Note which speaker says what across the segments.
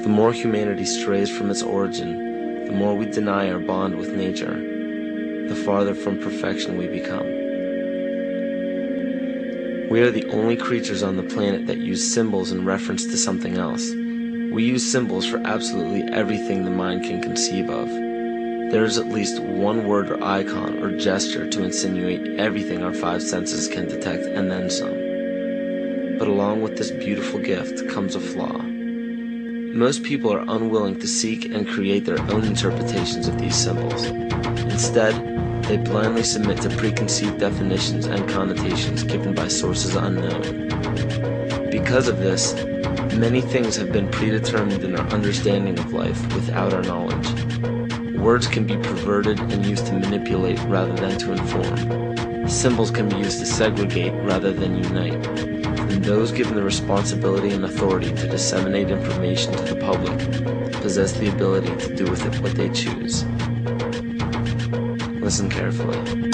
Speaker 1: The more humanity strays from its origin, the more we deny our bond with nature, the farther from perfection we become. We are the only creatures on the planet that use symbols in reference to something else. We use symbols for absolutely everything the mind can conceive of. There is at least one word or icon or gesture to insinuate everything our five senses can detect and then some. But along with this beautiful gift comes a flaw. Most people are unwilling to seek and create their own interpretations of these symbols. Instead, they blindly submit to preconceived definitions and connotations given by sources unknown. Because of this, many things have been predetermined in our understanding of life without our knowledge. Words can be perverted and used to manipulate rather than to inform. Symbols can be used to segregate rather than unite. And those given the responsibility and authority to disseminate information to the public possess the ability to do with it what they choose. Listen carefully.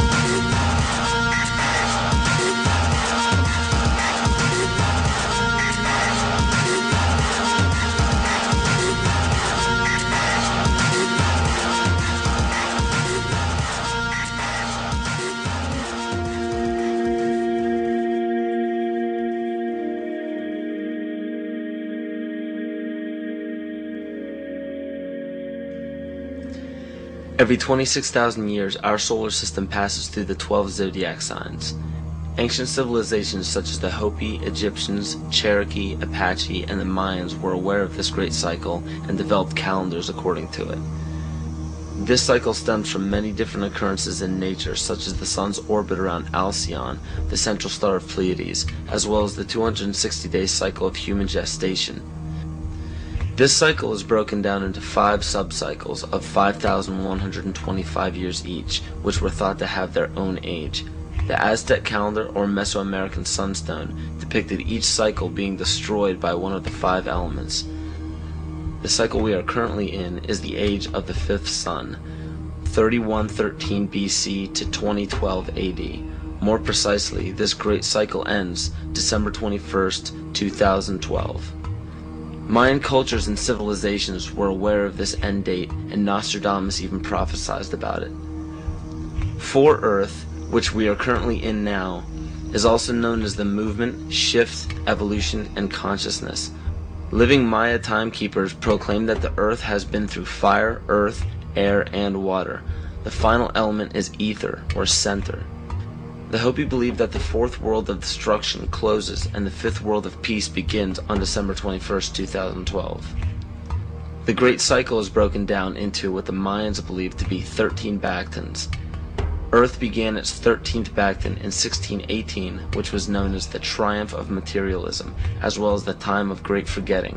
Speaker 1: Every 26,000 years, our solar system passes through the 12 zodiac signs. Ancient civilizations such as the Hopi, Egyptians, Cherokee, Apache, and the Mayans were aware of this great cycle and developed calendars according to it. This cycle stems from many different occurrences in nature, such as the sun's orbit around Alcyone, the central star of Pleiades, as well as the 260-day cycle of human gestation. This cycle is broken down into 5 sub-cycles of 5,125 years each, which were thought to have their own age. The Aztec calendar or Mesoamerican sunstone depicted each cycle being destroyed by one of the 5 elements. The cycle we are currently in is the age of the 5th sun, 3113 BC to 2012 AD. More precisely, this great cycle ends December 21st, 2012. Mayan cultures and civilizations were aware of this end date, and Nostradamus even prophesied about it. For Earth, which we are currently in now, is also known as the movement, shift, evolution, and consciousness. Living Maya timekeepers proclaim that the Earth has been through fire, earth, air, and water. The final element is ether, or center. The Hopi believe that the 4th world of destruction closes and the 5th world of peace begins on December 21st, 2012. The Great Cycle is broken down into what the Mayans believe to be 13 Bactans. Earth began its 13th Bactan in 1618, which was known as the Triumph of Materialism, as well as the Time of Great Forgetting,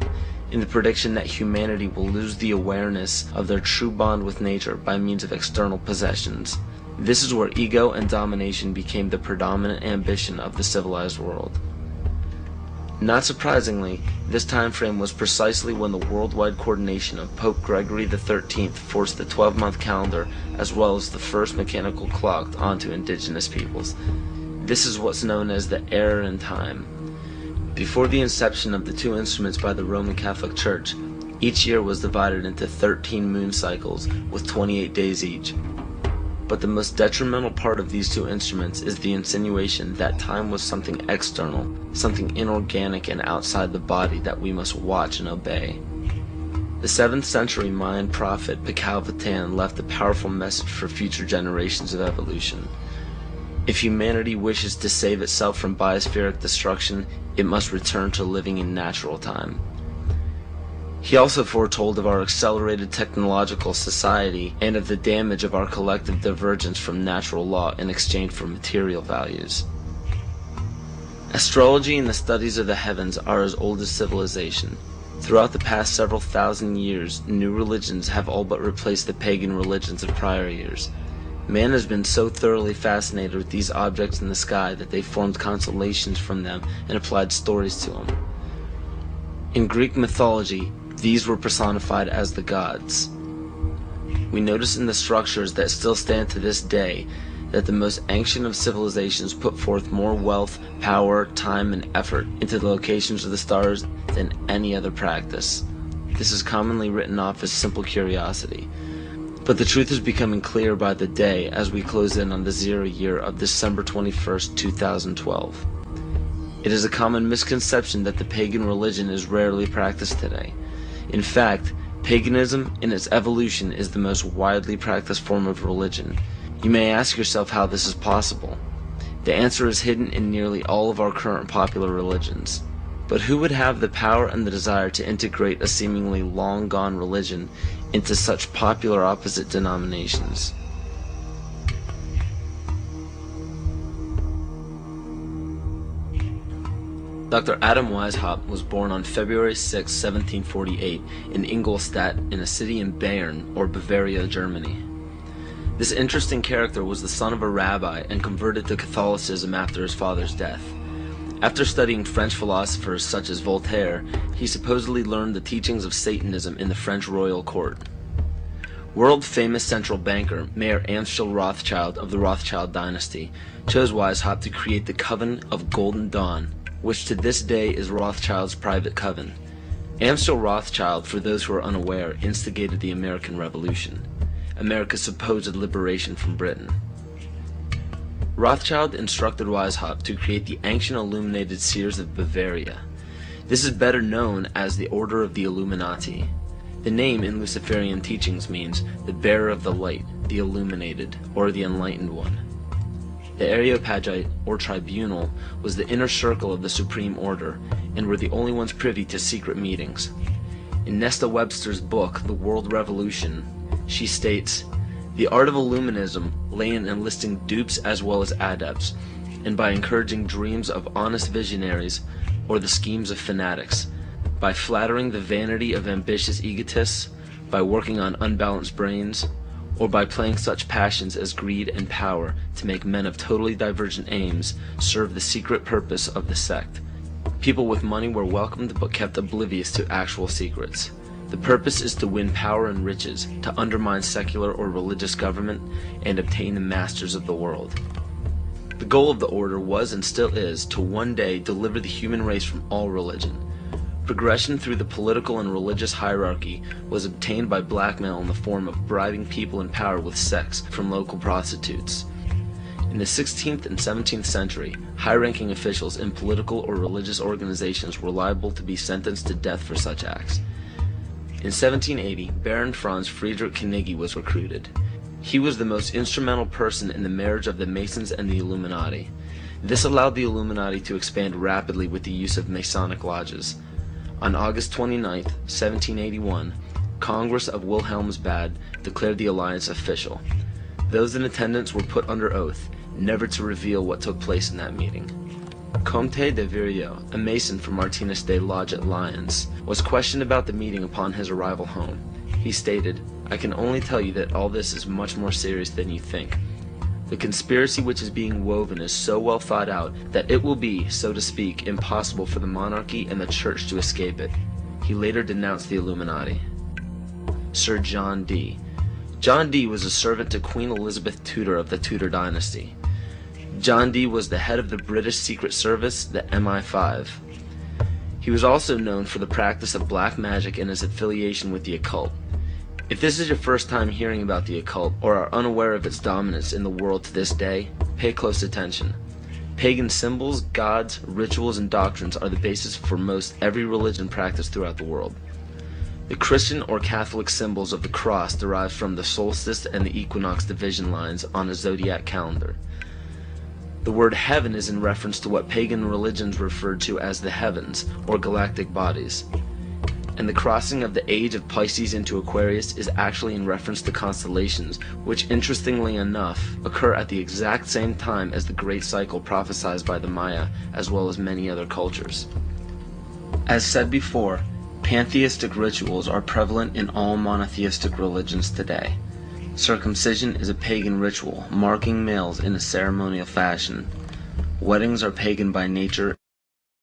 Speaker 1: in the prediction that humanity will lose the awareness of their true bond with nature by means of external possessions. This is where ego and domination became the predominant ambition of the civilized world. Not surprisingly, this time frame was precisely when the worldwide coordination of Pope Gregory XIII forced the 12-month calendar as well as the first mechanical clock onto indigenous peoples. This is what's known as the error in time. Before the inception of the 2 instruments by the Roman Catholic Church, each year was divided into 13 moon cycles with 28 days each. But the most detrimental part of these 2 instruments is the insinuation that time was something external, something inorganic and outside the body that we must watch and obey. The 7th century Mayan prophet Pacalvatan left a powerful message for future generations of evolution. If humanity wishes to save itself from biospheric destruction, it must return to living in natural time. He also foretold of our accelerated technological society and of the damage of our collective divergence from natural law in exchange for material values. Astrology and the studies of the heavens are as old as civilization. Throughout the past several thousand years, new religions have all but replaced the pagan religions of prior years. Man has been so thoroughly fascinated with these objects in the sky that they formed constellations from them and applied stories to them. In Greek mythology, these were personified as the gods. We notice in the structures that still stand to this day that the most ancient of civilizations put forth more wealth, power, time, and effort into the locations of the stars than any other practice. this is commonly written off as simple curiosity. But the truth is becoming clearer by the day as we close in on the 0 year of December 21st, 2012. It is a common misconception that the pagan religion is rarely practiced today. In fact, paganism in its evolution is the most widely practiced form of religion. You may ask yourself how this is possible. The answer is hidden in nearly all of our current popular religions. But who would have the power and the desire to integrate a seemingly long-gone religion into such popular opposite denominations? Dr. Adam Weishaupt was born on February 6, 1748 in Ingolstadt in a city in Bayern, or Bavaria, Germany. This interesting character was the son of a rabbi and converted to Catholicism after his father's death. After studying French philosophers such as Voltaire, he supposedly learned the teachings of Satanism in the French royal court. World-famous central banker Mayer Amschel Rothschild of the Rothschild dynasty chose Weishaupt to create the Coven of Golden Dawn, which to this day is Rothschild's private coven. Amschel Rothschild, for those who are unaware, instigated the American Revolution, America's supposed liberation from Britain. Rothschild instructed Weishaupt to create the Ancient Illuminated Seers of Bavaria. This is better known as the Order of the Illuminati. The name in Luciferian teachings means the bearer of the light, the illuminated, or the enlightened one. The Areopagite, or tribunal, was the inner circle of the Supreme Order, and were the only ones privy to secret meetings. In Nesta Webster's book, The World Revolution, she states, "The art of Illuminism lay in enlisting dupes as well as adepts, and by encouraging dreams of honest visionaries or the schemes of fanatics, by flattering the vanity of ambitious egotists, by working on unbalanced brains, or by playing such passions as greed and power to make men of totally divergent aims serve the secret purpose of the sect. People with money were welcomed but kept oblivious to actual secrets. The purpose is to win power and riches, to undermine secular or religious government, and obtain the masters of the world." The goal of the order was and still is to one day deliver the human race from all religion. Progression through the political and religious hierarchy was obtained by blackmail in the form of bribing people in power with sex from local prostitutes. In the 16th and 17th century, high-ranking officials in political or religious organizations were liable to be sentenced to death for such acts. In 1780, Baron Franz Friedrich Knigge was recruited. He was the most instrumental person in the marriage of the Masons and the Illuminati. This allowed the Illuminati to expand rapidly with the use of Masonic lodges. On August 29, 1781, Congress of Wilhelmsbad declared the alliance official. Those in attendance were put under oath, never to reveal what took place in that meeting. Comte de Virieu, a Mason from Martinez de Lodge at Lyons, was questioned about the meeting upon his arrival home. He stated, "I can only tell you that all this is much more serious than you think. The conspiracy which is being woven is so well thought out that it will be, so to speak, impossible for the monarchy and the church to escape it." He later denounced the Illuminati. Sir John Dee. John Dee was a servant to Queen Elizabeth Tudor of the Tudor dynasty. John Dee was the head of the British Secret Service, the MI5. He was also known for the practice of black magic and his affiliation with the occult. If this is your first time hearing about the occult, or are unaware of its dominance in the world to this day, pay close attention. Pagan symbols, gods, rituals, and doctrines are the basis for most every religion practiced throughout the world. The Christian or Catholic symbols of the cross derive from the solstice and the equinox division lines on a zodiac calendar. The word heaven is in reference to what pagan religions referred to as the heavens, or galactic bodies. And the crossing of the age of Pisces into Aquarius is actually in reference to constellations, which interestingly enough occur at the exact same time as the great cycle prophesied by the Maya, as well as many other cultures. As said before, pantheistic rituals are prevalent in all monotheistic religions today. Circumcision is a pagan ritual, marking males in a ceremonial fashion. Weddings are pagan by nature